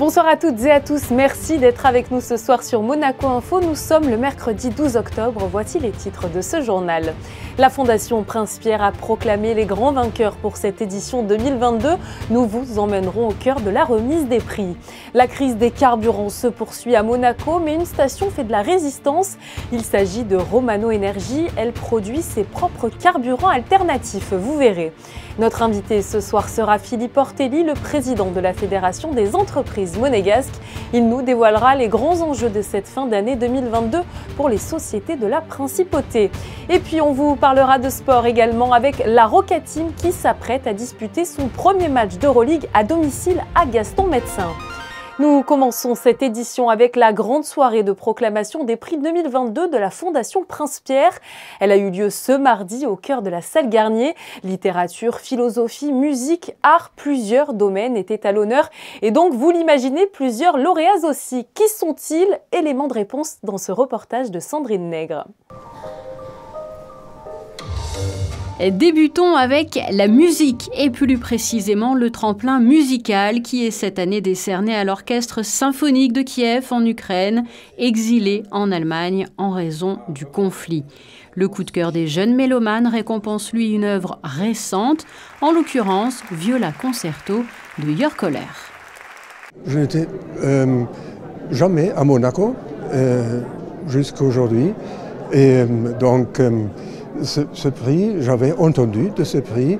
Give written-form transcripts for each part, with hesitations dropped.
Bonsoir à toutes et à tous, merci d'être avec nous ce soir sur Monaco Info. Nous sommes le mercredi 12 octobre, voici les titres de ce journal. La Fondation Prince-Pierre a proclamé les grands vainqueurs pour cette édition 2022. Nous vous emmènerons au cœur de la remise des prix. La crise des carburants se poursuit à Monaco, mais une station fait de la résistance. Il s'agit de Romano Energy, elle produit ses propres carburants alternatifs, vous verrez. Notre invité ce soir sera Philippe Ortelli, le président de la Fédération des entreprises monégasques. Il nous dévoilera les grands enjeux de cette fin d'année 2022 pour les sociétés de la Principauté. Et puis on vous parlera de sport également avec la Roca Team qui s'apprête à disputer son premier match d'Euroleague à domicile à Gaston-Médecin. Nous commençons cette édition avec la grande soirée de proclamation des prix 2022 de la Fondation Prince-Pierre. Elle a eu lieu ce mardi au cœur de la salle Garnier. Littérature, philosophie, musique, art, plusieurs domaines étaient à l'honneur. Et donc, vous l'imaginez, plusieurs lauréats aussi. Qui sont-ils? Élément de réponse dans ce reportage de Sandrine Nègre. Débutons avec la musique et plus précisément le tremplin musical qui est cette année décerné à l'Orchestre symphonique de Kiev en Ukraine, exilé en Allemagne en raison du conflit. Le coup de cœur des jeunes mélomanes récompense lui une œuvre récente, en l'occurrence Viola Concerto de Jörg Kohler. Je n'étais jamais à Monaco jusqu'à aujourd'hui et donc ce prix, j'avais entendu de ce prix,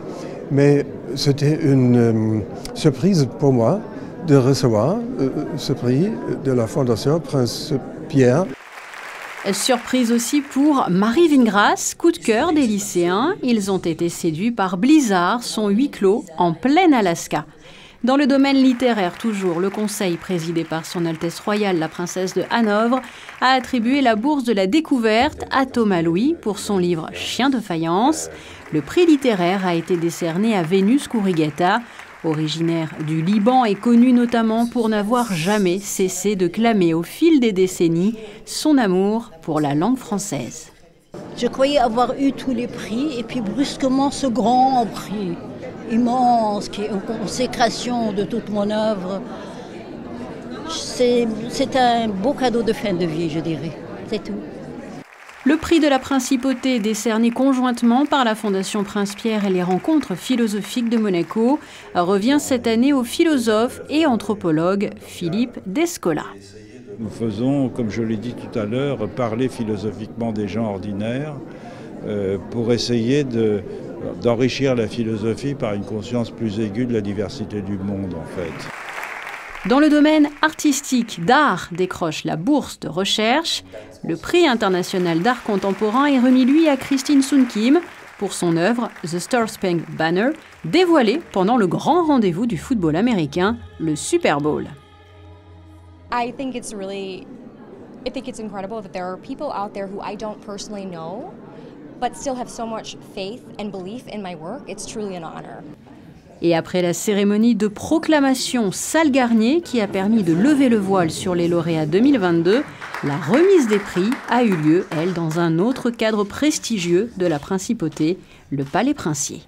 mais c'était une surprise pour moi de recevoir ce prix de la Fondation Prince-Pierre. Surprise aussi pour Marie Vingras, coup de cœur des lycéens. Ils ont été séduits par Blizzard, son huis clos en plein Alaska. Dans le domaine littéraire toujours, le conseil présidé par son Altesse royale la princesse de Hanovre a attribué la bourse de la découverte à Thomas Louis pour son livre Chien de faïence. Le prix littéraire a été décerné à Vénus Kourigeta, originaire du Liban et connu notamment pour n'avoir jamais cessé de clamer au fil des décennies son amour pour la langue française. Je croyais avoir eu tous les prix et puis brusquement ce grand prix immense, qui est une consécration de toute mon œuvre. C'est un beau cadeau de fin de vie, je dirais. C'est tout. Le prix de la Principauté, décerné conjointement par la Fondation Prince-Pierre et les rencontres philosophiques de Monaco, revient cette année au philosophe et anthropologue Philippe Descola. Nous faisons, comme je l'ai dit tout à l'heure, parler philosophiquement des gens ordinaires pour essayer d'enrichir la philosophie par une conscience plus aiguë de la diversité du monde, en fait. Dans le domaine artistique, d'art décroche la bourse de recherche. Le prix international d'art contemporain est remis lui à Christine Sun Kim pour son œuvre The Star-Spangled Banner, dévoilée pendant le grand rendez-vous du football américain, le Super Bowl. I think it's incredible that there are people out there who I don't personally know, but still have so much faith and belief in my work. It's truly an honor. Et après la cérémonie de proclamation salle Garnier qui a permis de lever le voile sur les lauréats 2022, la remise des prix a eu lieu, elle, dans un autre cadre prestigieux de la Principauté, le Palais Princier.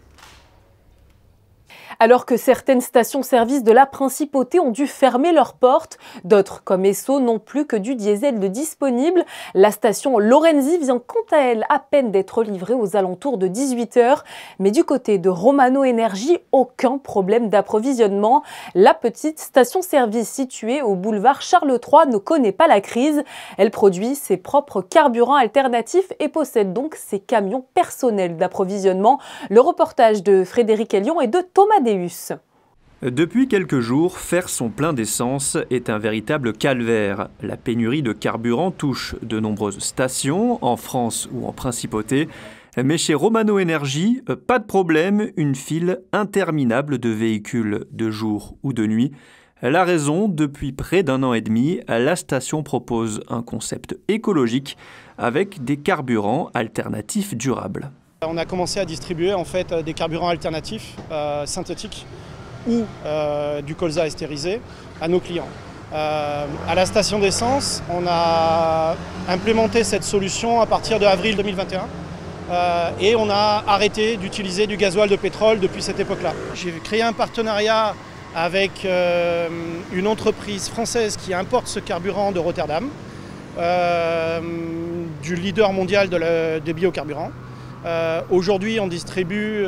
Alors que certaines stations-service de la Principauté ont dû fermer leurs portes, d'autres, comme Esso, n'ont plus que du diesel de disponible. La station Lorenzi vient quant à elle à peine d'être livrée aux alentours de 18h. Mais du côté de Romano Energy, aucun problème d'approvisionnement. La petite station-service située au boulevard Charles III ne connaît pas la crise. Elle produit ses propres carburants alternatifs et possède donc ses camions personnels d'approvisionnement. Le reportage de Frédéric Elion et de Thomas Deus. Depuis quelques jours, faire son plein d'essence est un véritable calvaire. La pénurie de carburant touche de nombreuses stations, en France ou en Principauté. Mais chez Romano Energy, pas de problème, une file interminable de véhicules de jour ou de nuit. La raison, depuis près d'un an et demi, la station propose un concept écologique avec des carburants alternatifs durables. On a commencé à distribuer en fait des carburants alternatifs synthétiques ou du colza estérisé à nos clients. À la station d'essence, on a implémenté cette solution à partir de avril 2021 et on a arrêté d'utiliser du gasoil de pétrole depuis cette époque-là. J'ai créé un partenariat avec une entreprise française qui importe ce carburant de Rotterdam, du leader mondial des biocarburants. Aujourd'hui, on distribue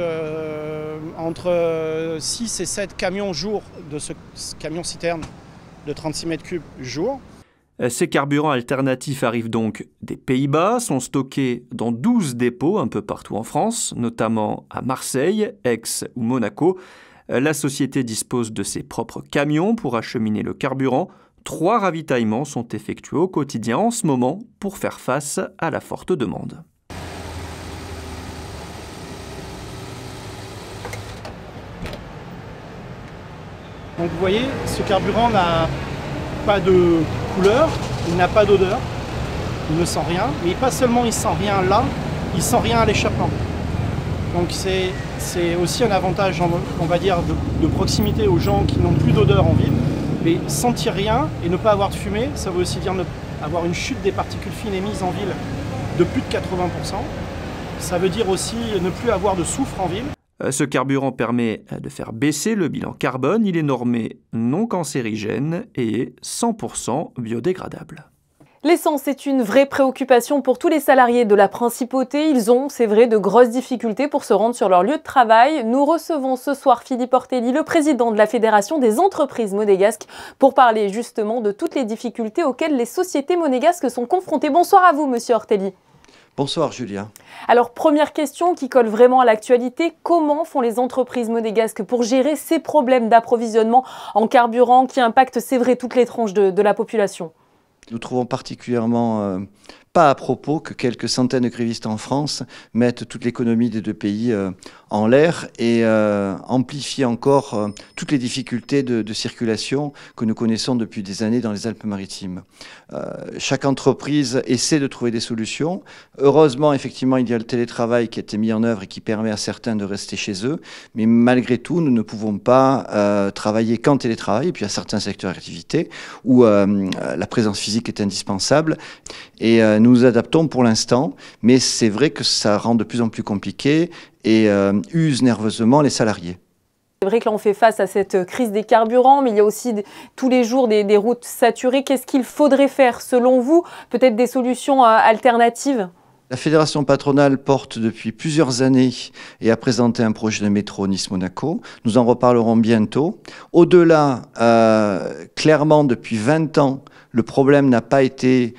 entre 6 et 7 camions jour de ce camion-citerne de 36 mètres cubes jour. Ces carburants alternatifs arrivent donc des Pays-Bas, sont stockés dans 12 dépôts un peu partout en France, notamment à Marseille, Aix ou Monaco. La société dispose de ses propres camions pour acheminer le carburant. 3 ravitaillements sont effectués au quotidien en ce moment pour faire face à la forte demande. Donc vous voyez, ce carburant n'a pas de couleur, il n'a pas d'odeur, il ne sent rien, mais pas seulement il sent rien là, il sent rien à l'échappement. Donc c'est aussi un avantage, on va dire, de proximité aux gens qui n'ont plus d'odeur en ville. Mais sentir rien et ne pas avoir de fumée, ça veut aussi dire avoir une chute des particules fines émises en ville de plus de 80%. Ça veut dire aussi ne plus avoir de soufre en ville. Ce carburant permet de faire baisser le bilan carbone. Il est normé non cancérigène et est 100% biodégradable. L'essence est une vraie préoccupation pour tous les salariés de la Principauté. Ils ont, c'est vrai, de grosses difficultés pour se rendre sur leur lieu de travail. Nous recevons ce soir Philippe Ortelli, le président de la Fédération des entreprises monégasques, pour parler justement de toutes les difficultés auxquelles les sociétés monégasques sont confrontées. Bonsoir à vous, monsieur Ortelli. Bonsoir Julia. Alors première question qui colle vraiment à l'actualité, comment font les entreprises monégasques pour gérer ces problèmes d'approvisionnement en carburant qui impactent, c'est vrai, toutes les tranches de la population? Nous trouvons particulièrement pas à propos que quelques centaines de grévistes en France mettent toute l'économie des 2 pays en l'air et amplifient encore toutes les difficultés de circulation que nous connaissons depuis des années dans les Alpes-Maritimes. Chaque entreprise essaie de trouver des solutions. Heureusement, effectivement, il y a le télétravail qui a été mis en œuvre et qui permet à certains de rester chez eux. Mais malgré tout, nous ne pouvons pas travailler qu'en télétravail. Et puis, il y a certains secteurs d'activité où la présence physique est indispensable. Et nous nous adaptons pour l'instant, mais c'est vrai que ça rend de plus en plus compliqué et use nerveusement les salariés. C'est vrai que là, on fait face à cette crise des carburants, mais il y a aussi tous les jours des routes saturées. Qu'est-ce qu'il faudrait faire, selon vous? Peut-être des solutions alternatives? La fédération patronale porte depuis plusieurs années et a présenté un projet de métro Nice-Monaco. Nous en reparlerons bientôt. Au-delà, clairement, depuis 20 ans, le problème n'a pas été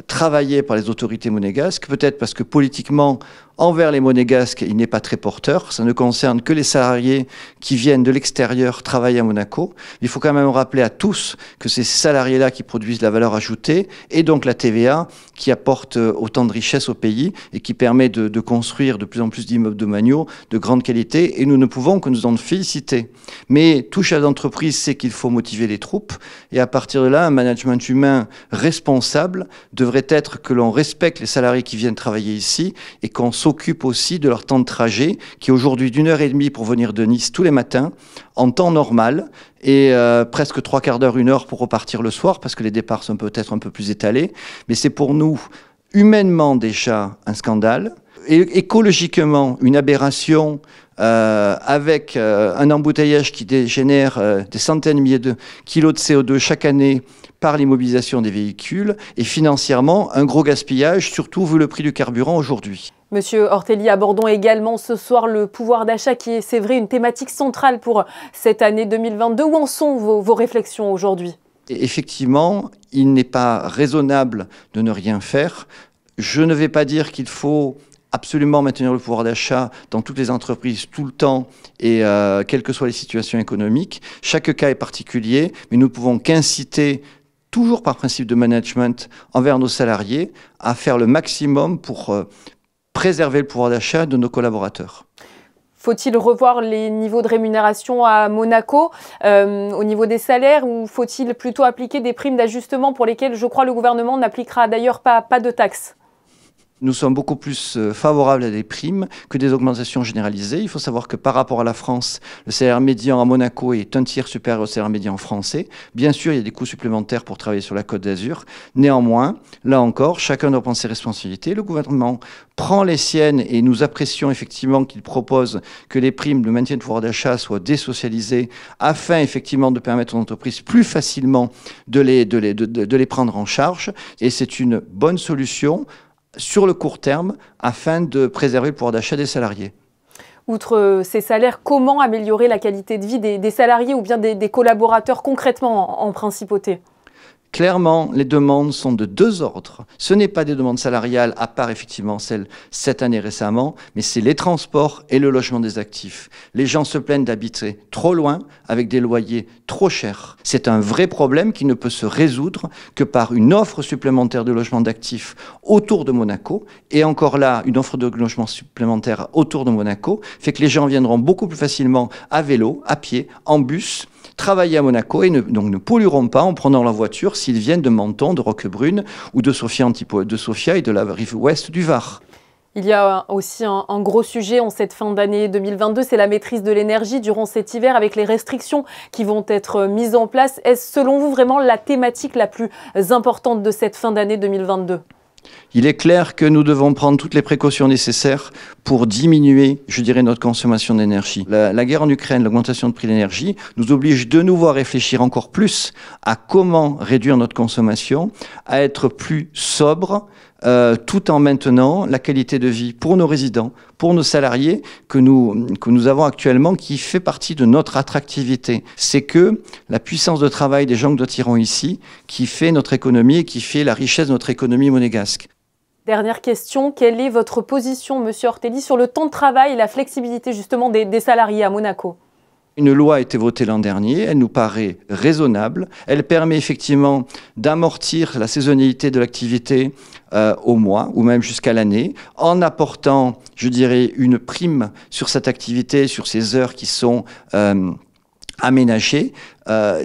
travaillé par les autorités monégasques, peut-être parce que politiquement, envers les monégasques, il n'est pas très porteur. Ça ne concerne que les salariés qui viennent de l'extérieur travailler à Monaco. Il faut quand même rappeler à tous que c'est ces salariés-là qui produisent la valeur ajoutée et donc la TVA qui apporte autant de richesse au pays et qui permet de construire de plus en plus d'immeubles domaniaux de grande qualité et nous ne pouvons que nous en féliciter. Mais tout chef d'entreprise sait qu'il faut motiver les troupes et à partir de là, un management humain responsable devrait être que l'on respecte les salariés qui viennent travailler ici et qu'on s'occupe aussi de leur temps de trajet, qui est aujourd'hui d'1h30 pour venir de Nice tous les matins, en temps normal, et presque 3/4 d'heure, 1 heure pour repartir le soir, parce que les départs sont peut-être un peu plus étalés. Mais c'est pour nous, humainement déjà, un scandale, et écologiquement, une aberration, avec un embouteillage qui génère des centaines de milliers de kilos de CO2 chaque année par l'immobilisation des véhicules, et financièrement, un gros gaspillage, surtout vu le prix du carburant aujourd'hui. Monsieur Ortelli, abordons également ce soir le pouvoir d'achat qui est, c'est vrai, une thématique centrale pour cette année 2022. Où en sont vos réflexions aujourd'hui? Effectivement, il n'est pas raisonnable de ne rien faire. Je ne vais pas dire qu'il faut absolument maintenir le pouvoir d'achat dans toutes les entreprises tout le temps et quelles que soient les situations économiques. Chaque cas est particulier, mais nous ne pouvons qu'inciter, toujours par principe de management, envers nos salariés à faire le maximum pour préserver le pouvoir d'achat de nos collaborateurs. Faut-il revoir les niveaux de rémunération à Monaco au niveau des salaires ou faut-il plutôt appliquer des primes d'ajustement pour lesquelles, je crois, le gouvernement n'appliquera d'ailleurs pas de taxes? Nous sommes beaucoup plus favorables à des primes que des augmentations généralisées. Il faut savoir que par rapport à la France, le salaire médian à Monaco est un tiers supérieur au salaire médian français. Bien sûr, il y a des coûts supplémentaires pour travailler sur la Côte d'Azur. Néanmoins, là encore, chacun doit prendre ses responsabilités. Le gouvernement prend les siennes et nous apprécions effectivement qu'il propose que les primes de maintien de pouvoir d'achat soient désocialisées afin effectivement de permettre aux entreprises plus facilement de les prendre en charge. Et c'est une bonne solution sur le court terme, afin de préserver le pouvoir d'achat des salariés. Outre ces salaires, comment améliorer la qualité de vie des salariés ou bien des collaborateurs concrètement en principauté ? Clairement, les demandes sont de deux ordres. Ce n'est pas des demandes salariales, à part effectivement celles cette année récemment, mais c'est les transports et le logement des actifs. Les gens se plaignent d'habiter trop loin, avec des loyers trop chers. C'est un vrai problème qui ne peut se résoudre que par une offre supplémentaire de logement d'actifs autour de Monaco. Et encore là, une offre de logement supplémentaire autour de Monaco fait que les gens viendront beaucoup plus facilement à vélo, à pied, en bus, travailler à Monaco et donc ne pollueront pas en prenant leur voiture s'ils viennent de Menton, de Roquebrune ou de Sofia et de la rive ouest du Var. Il y a aussi un gros sujet en cette fin d'année 2022, c'est la maîtrise de l'énergie durant cet hiver avec les restrictions qui vont être mises en place. Est-ce selon vous vraiment la thématique la plus importante de cette fin d'année 2022 ? Il est clair que nous devons prendre toutes les précautions nécessaires pour diminuer, je dirais, notre consommation d'énergie. La guerre en Ukraine, l'augmentation de prix de l'énergie, nous oblige de nouveau à réfléchir encore plus à comment réduire notre consommation, à être plus sobre, tout en maintenant la qualité de vie pour nos résidents, pour nos salariés que nous avons actuellement, qui fait partie de notre attractivité. C'est que la puissance de travail des gens que nous attirons ici, qui fait notre économie et qui fait la richesse de notre économie monégasque. Dernière question, quelle est votre position, Monsieur Ortelli, sur le temps de travail et la flexibilité justement des salariés à Monaco ? Une loi a été votée l'an dernier, elle nous paraît raisonnable, elle permet effectivement d'amortir la saisonnalité de l'activité au mois ou même jusqu'à l'année, en apportant, je dirais, une prime sur cette activité, sur ces heures qui sont aménagées.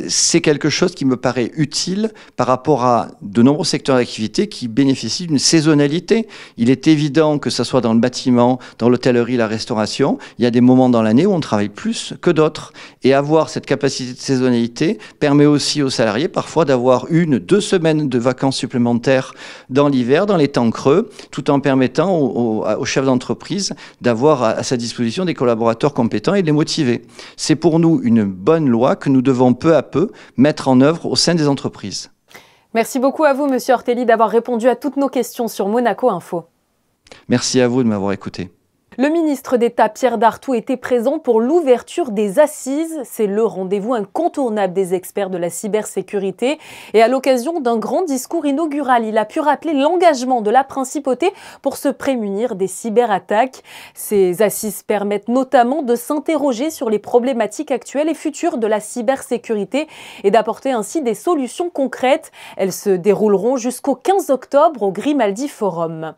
C'est quelque chose qui me paraît utile par rapport à de nombreux secteurs d'activité qui bénéficient d'une saisonnalité. Il est évident que ce soit dans le bâtiment, dans l'hôtellerie, la restauration, il y a des moments dans l'année où on travaille plus que d'autres. Et avoir cette capacité de saisonnalité permet aussi aux salariés parfois d'avoir 1-2 semaines de vacances supplémentaires dans l'hiver, dans les temps creux, tout en permettant aux chefs d'entreprise d'avoir à sa disposition des collaborateurs compétents et de les motiver. C'est pour nous une bonne loi que nous devons peu à peu mettre en œuvre au sein des entreprises. Merci beaucoup à vous, Monsieur Ortelli, d'avoir répondu à toutes nos questions sur Monaco Info. Merci à vous de m'avoir écouté. Le ministre d'État Pierre Dartout était présent pour l'ouverture des assises. C'est le rendez-vous incontournable des experts de la cybersécurité. Et à l'occasion d'un grand discours inaugural, il a pu rappeler l'engagement de la principauté pour se prémunir des cyberattaques. Ces assises permettent notamment de s'interroger sur les problématiques actuelles et futures de la cybersécurité et d'apporter ainsi des solutions concrètes. Elles se dérouleront jusqu'au 15 octobre au Grimaldi Forum.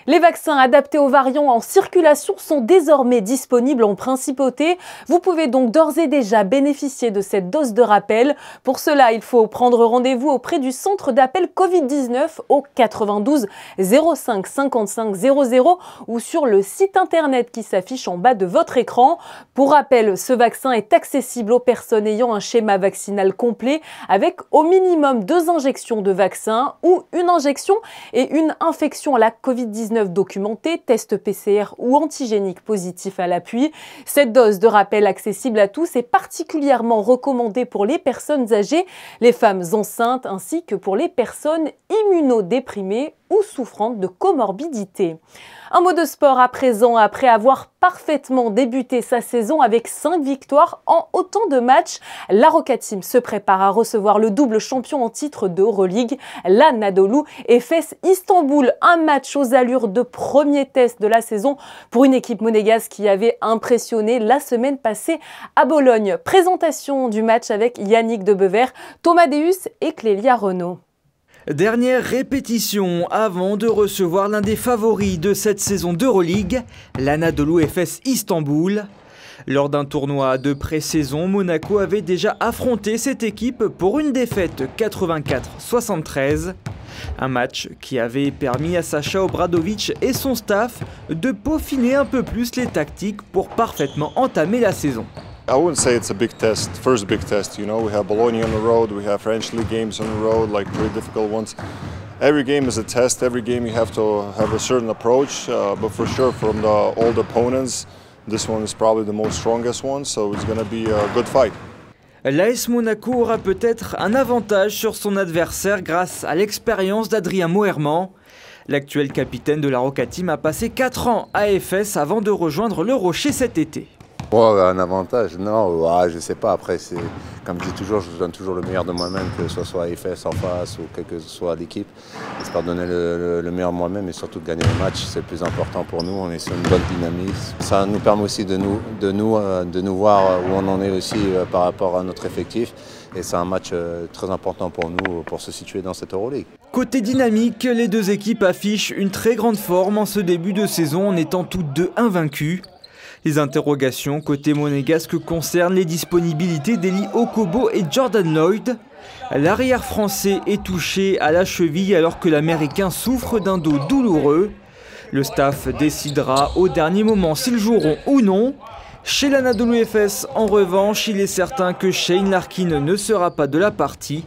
Les vaccins adaptés aux variants en circulation sont désormais disponibles en principauté. Vous pouvez donc d'ores et déjà bénéficier de cette dose de rappel. Pour cela, il faut prendre rendez-vous auprès du centre d'appel Covid-19 au 92 05 55 00 ou sur le site internet qui s'affiche en bas de votre écran. Pour rappel, ce vaccin est accessible aux personnes ayant un schéma vaccinal complet avec au minimum 2 injections de vaccin ou une injection et une infection à la Covid-19 documentés, test PCR ou antigénique positif à l'appui. Cette dose de rappel accessible à tous est particulièrement recommandée pour les personnes âgées, les femmes enceintes ainsi que pour les personnes immunodéprimées ou souffrant de comorbidité. Un mot de sport à présent, après avoir parfaitement débuté sa saison avec 5 victoires en autant de matchs, la Roca Team se prépare à recevoir le double champion en titre de Euroleague, l'Anadolu Efes Istanbul. Un match aux allures de premier test de la saison pour une équipe monégasque qui avait impressionné la semaine passée à Bologne. Présentation du match avec Yannick Debever, Thomas Deus et Clélia Renaud. Dernière répétition avant de recevoir l'un des favoris de cette saison d'Euroleague, l'Anadolu Efes Istanbul. Lors d'un tournoi de pré-saison, Monaco avait déjà affronté cette équipe pour une défaite 84-73. Un match qui avait permis à Sacha Obradovic et son staff de peaufiner un peu plus les tactiques pour parfaitement entamer la saison. I wouldn't say it's a big test, first big test, you know, we have Bologna on the road, we have French League games on the road, like very difficult ones. Every game is a test, every game you have to have a certain approach, but for sure from the old opponents, this one is probably the most strongest one, so it's going to be a good fight. L'AS Monaco aura peut-être un avantage sur son adversaire grâce à l'expérience d'Adrien Moerman. L'actuel capitaine de la Roca Team a passé 4 ans à Efes avant de rejoindre le Rocher cet été. Oh, un avantage, non, je ne sais pas. Après, comme je dis toujours, je donne toujours le meilleur de moi-même, que ce soit Efes en face ou quelle que soit l'équipe. J'espère donner le meilleur de moi-même et surtout de gagner le match, c'est le plus important pour nous. On est sur une bonne dynamique. Ça nous permet aussi de nous voir où on en est aussi par rapport à notre effectif. Et c'est un match très important pour nous pour se situer dans cette Euroleague. Côté dynamique, les deux équipes affichent une très grande forme en ce début de saison en étant toutes deux invaincues. Les interrogations côté monégasque concernent les disponibilités d'Eli Okobo et Jordan Lloyd. L'arrière français est touché à la cheville alors que l'Américain souffre d'un dos douloureux. Le staff décidera au dernier moment s'ils joueront ou non. Chez l'Anadolu Efes, en revanche, il est certain que Shane Larkin ne sera pas de la partie.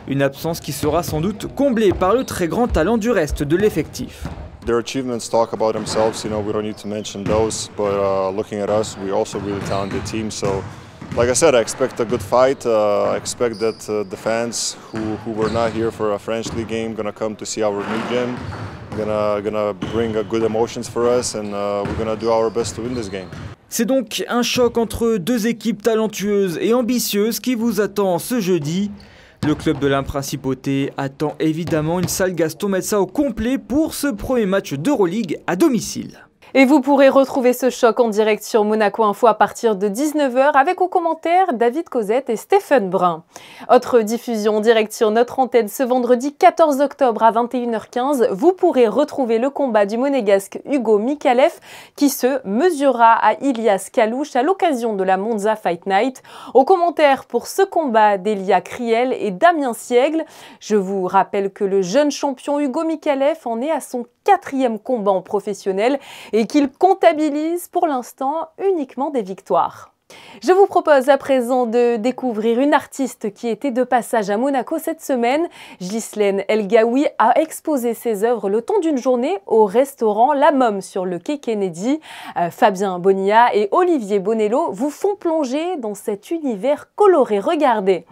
Une absence qui sera sans doute comblée par le très grand talent du reste de l'effectif. Their achievements talk about themselves, you know, we don't need to mention those, but looking at us, we're also a really talented team, so like I said, I expect a good fight. I expect that the fans who were not here for a French League game gonna come to see our new gym, gonna bring good emotions for us, and we're gonna do our best to win this game. C'est donc un choc entre deux équipes talentueuses et ambitieuses qui vous attend ce jeudi. Le club de l'Imprincipauté attend évidemment une salle Gaston Mezza au complet pour ce premier match d'Euroleague à domicile. Et vous pourrez retrouver ce choc en direct sur Monaco Info à partir de 19 h avec aux commentaires David Cosette et Stéphane Brun. Autre diffusion en direct sur notre antenne ce vendredi 14 octobre à 21h15. Vous pourrez retrouver le combat du monégasque Hugo Mikalev qui se mesurera à Ilias Kalouche à l'occasion de la Monza Fight Night. Aux commentaires pour ce combat d'Elia Kriel et Damien Siègle. Je vous rappelle que le jeune champion Hugo Mikalev en est à son 4e combat en professionnel et qu'il comptabilise pour l'instant uniquement des victoires. Je vous propose à présent de découvrir une artiste qui était de passage à Monaco cette semaine. Ghislaine El Gaoui a exposé ses œuvres le temps d'une journée au restaurant La Mome sur le quai Kennedy. Fabien Bonilla et Olivier Bonello vous font plonger dans cet univers coloré. Regardez.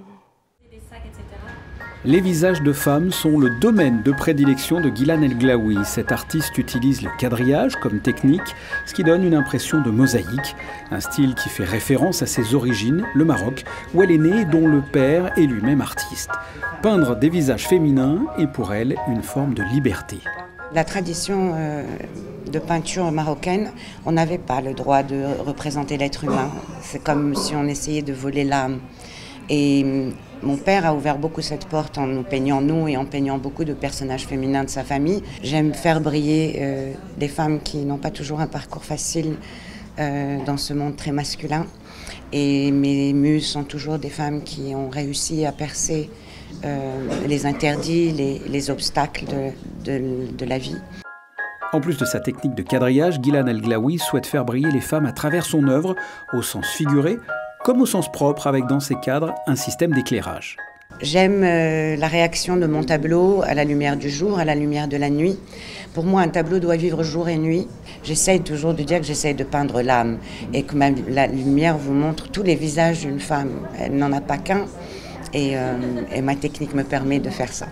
Les visages de femmes sont le domaine de prédilection de Ghislaine El Gaoui. Cet artiste utilise le quadrillage comme technique, ce qui donne une impression de mosaïque, un style qui fait référence à ses origines, le Maroc, où elle est née et dont le père est lui-même artiste. Peindre des visages féminins est pour elle une forme de liberté. La tradition de peinture marocaine, on n'avait pas le droit de représenter l'être humain. C'est comme si on essayait de voler l'âme. Et mon père a ouvert beaucoup cette porte en nous peignant nous et en peignant beaucoup de personnages féminins de sa famille. J'aime faire briller des femmes qui n'ont pas toujours un parcours facile dans ce monde très masculin. Et mes muses sont toujours des femmes qui ont réussi à percer les interdits, les obstacles de la vie. En plus de sa technique de quadrillage, Ghislaine El Gaoui souhaite faire briller les femmes à travers son œuvre, au sens figuré, comme au sens propre, avec dans ses cadres un système d'éclairage. J'aime la réaction de mon tableau à la lumière du jour, à la lumière de la nuit. Pour moi, un tableau doit vivre jour et nuit. J'essaye toujours de dire que j'essaye de peindre l'âme et que la lumière vous montre tous les visages d'une femme. Elle n'en a pas qu'un et ma technique me permet de faire ça.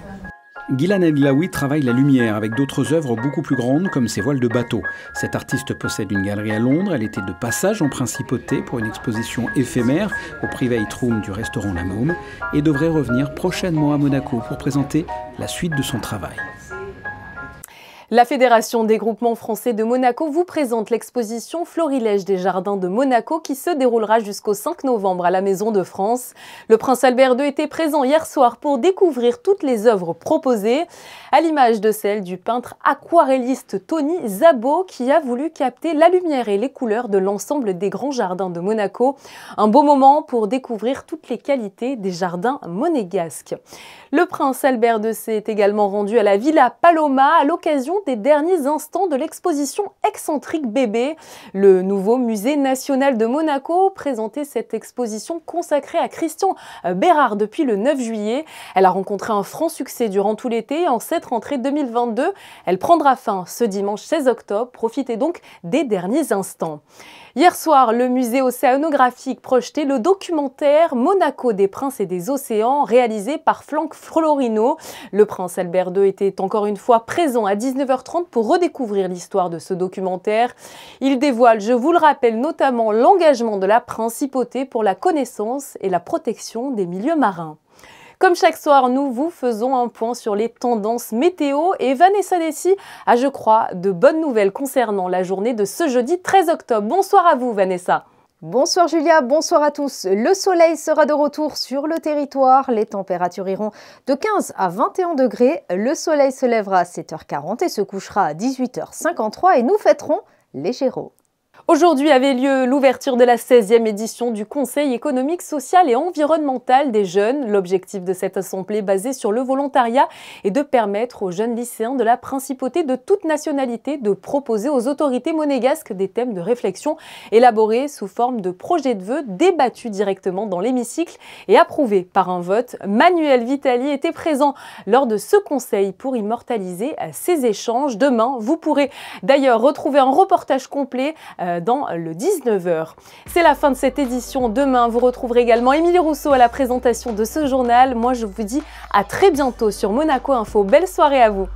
Ghislaine El Gaoui travaille la lumière avec d'autres œuvres beaucoup plus grandes comme ses voiles de bateau. Cette artiste possède une galerie à Londres. Elle était de passage en Principauté pour une exposition éphémère au Private Room du restaurant La Mome et devrait revenir prochainement à Monaco pour présenter la suite de son travail. La Fédération des groupements français de Monaco vous présente l'exposition Florilège des jardins de Monaco qui se déroulera jusqu'au 5 novembre à la Maison de France. Le prince Albert II était présent hier soir pour découvrir toutes les œuvres proposées, à l'image de celle du peintre aquarelliste Tony Szabó qui a voulu capter la lumière et les couleurs de l'ensemble des grands jardins de Monaco. Un beau moment pour découvrir toutes les qualités des jardins monégasques. Le prince Albert II s'est également rendu à la Villa Paloma à l'occasion des derniers instants de l'exposition Excentrique bébé. Le nouveau musée national de Monaco présentait cette exposition consacrée à Christian Bérard depuis le 9 juillet. Elle a rencontré un franc succès durant tout l'été et en cette rentrée 2022, elle prendra fin ce dimanche 16 octobre. Profitez donc des derniers instants. Hier soir, le musée océanographique projetait le documentaire Monaco des princes et des océans réalisé par Franck Florino. Le prince Albert II était encore une fois présent à 19h30 pour redécouvrir l'histoire de ce documentaire. Il dévoile, je vous le rappelle, notamment l'engagement de la principauté pour la connaissance et la protection des milieux marins. Comme chaque soir, nous vous faisons un point sur les tendances météo et Vanessa Dessy a, je crois, de bonnes nouvelles concernant la journée de ce jeudi 13 octobre. Bonsoir à vous, Vanessa. Bonsoir Julia, bonsoir à tous. Le soleil sera de retour sur le territoire. Les températures iront de 15 à 21 degrés. Le soleil se lèvera à 7h40 et se couchera à 18h53 et nous fêterons les Gémeaux. Aujourd'hui avait lieu l'ouverture de la 16e édition du Conseil économique, social et environnemental des jeunes. L'objectif de cette assemblée basée sur le volontariat est de permettre aux jeunes lycéens de la principauté de toute nationalité de proposer aux autorités monégasques des thèmes de réflexion élaborés sous forme de projets de vœux débattus directement dans l'hémicycle et approuvés par un vote. Manuel Vitali était présent lors de ce conseil pour immortaliser ces échanges. Demain, vous pourrez d'ailleurs retrouver un reportage complet dans le 19h. C'est la fin de cette édition. Demain, vous retrouverez également Émilie Rousseau à la présentation de ce journal. Moi, je vous dis à très bientôt sur Monaco Info. Belle soirée à vous.